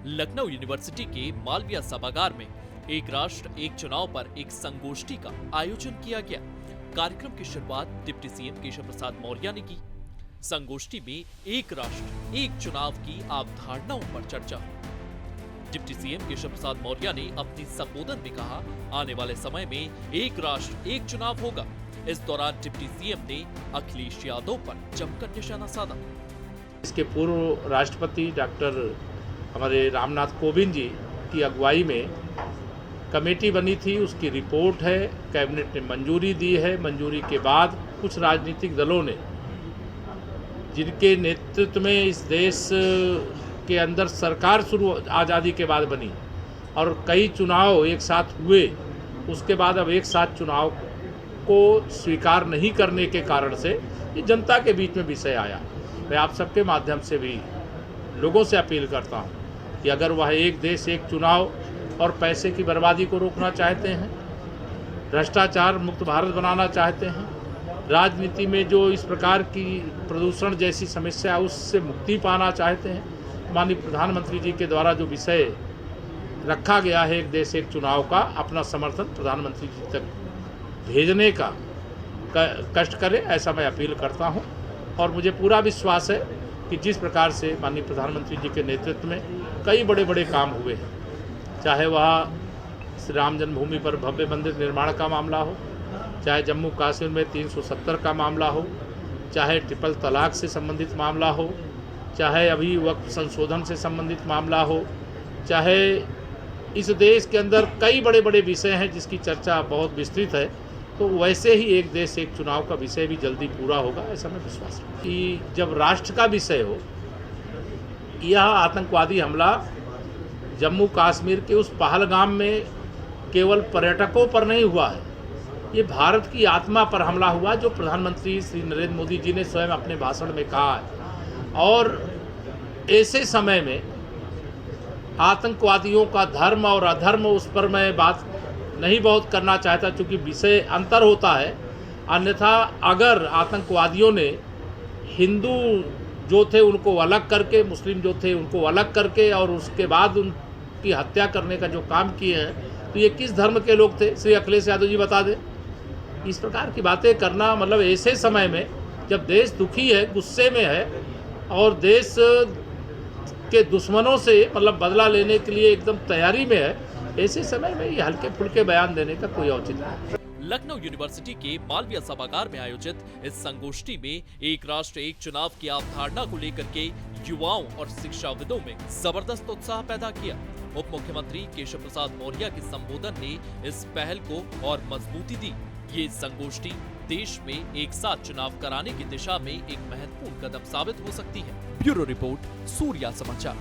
Lucknow university के मालवीय सभागार में एक राष्ट्र एक चुनाव पर एक संगोष्ठी का आयोजन किया गया। कार्यक्रम की शुरुआत डिप्टी सीएम केशव प्रसाद मौर्य ने की। संगोष्ठी में एक राष्ट्र एक चुनाव की अवधारणाओं पर चर्चा। डिप्टी सीएम केशव प्रसाद मौर्य ने अपने संबोधन में कहा, आने वाले समय में एक राष्ट्र एक चुनाव होगा। इस दौरान डिप्टी सीएम ने अखिलेश यादव पर जमकर निशाना साधा। इसके पूर्व राष्ट्रपति डॉक्टर हमारे रामनाथ कोविंद जी की अगुवाई में कमेटी बनी थी, उसकी रिपोर्ट है, कैबिनेट ने मंजूरी दी है। मंजूरी के बाद कुछ राजनीतिक दलों ने, जिनके नेतृत्व में इस देश के अंदर सरकार शुरू आज़ादी के बाद बनी और कई चुनाव एक साथ हुए, उसके बाद अब एक साथ चुनाव को स्वीकार नहीं करने के कारण से ये जनता के बीच में विषय आया। मैं आप सबके माध्यम से भी लोगों से अपील करता हूं कि अगर वह एक देश एक चुनाव और पैसे की बर्बादी को रोकना चाहते हैं, भ्रष्टाचार मुक्त भारत बनाना चाहते हैं, राजनीति में जो इस प्रकार की प्रदूषण जैसी समस्या उससे मुक्ति पाना चाहते हैं, माननीय प्रधानमंत्री जी के द्वारा जो विषय रखा गया है एक देश एक चुनाव का, अपना समर्थन प्रधानमंत्री जी तक भेजने का कष्ट करें, ऐसा मैं अपील करता हूं। और मुझे पूरा विश्वास है कि जिस प्रकार से माननीय प्रधानमंत्री जी के नेतृत्व में कई बड़े बड़े काम हुए हैं, चाहे वह श्री राम जन्मभूमि पर भव्य मंदिर निर्माण का मामला हो, चाहे जम्मू कश्मीर में 370 का मामला हो, चाहे ट्रिपल तलाक से संबंधित मामला हो, चाहे अभी वक्फ संशोधन से संबंधित मामला हो, चाहे इस देश के अंदर कई बड़े बड़े विषय हैं जिसकी चर्चा बहुत विस्तृत है, तो वैसे ही एक देश एक चुनाव का विषय भी जल्दी पूरा होगा, ऐसा मैं विश्वास रखता हूं। कि जब राष्ट्र का विषय हो, यह आतंकवादी हमला जम्मू कश्मीर के उस पहलगाम में केवल पर्यटकों पर नहीं हुआ है, ये भारत की आत्मा पर हमला हुआ, जो प्रधानमंत्री श्री नरेंद्र मोदी जी ने स्वयं अपने भाषण में कहा है। और ऐसे समय में आतंकवादियों का धर्म और अधर्म, उस पर मैं बात नहीं बहुत करना चाहता क्योंकि विषय अंतर होता है। अन्यथा अगर आतंकवादियों ने हिंदू जो थे उनको अलग करके, मुस्लिम जो थे उनको अलग करके और उसके बाद उनकी हत्या करने का जो काम किए हैं, तो ये किस धर्म के लोग थे? श्री अखिलेश यादव जी बता दें। इस प्रकार की बातें करना, मतलब ऐसे समय में जब देश दुखी है, गुस्से में है और देश के दुश्मनों से मतलब बदला लेने के लिए एकदम तैयारी में है, ऐसे समय में ये हल्के फुल्के बयान देने का कोई औचित्य नहीं। लखनऊ यूनिवर्सिटी के मालवीय सभागार में आयोजित इस संगोष्ठी में एक राष्ट्र एक चुनाव की अवधारणा को लेकर के युवाओं और शिक्षाविदों में जबरदस्त उत्साह पैदा किया। उप मुख्यमंत्री केशव प्रसाद मौर्य के संबोधन ने इस पहल को और मजबूती दी। ये संगोष्ठी देश में एक साथ चुनाव कराने की दिशा में एक महत्वपूर्ण कदम साबित हो सकती है। ब्यूरो रिपोर्ट, सूर्या समाचार।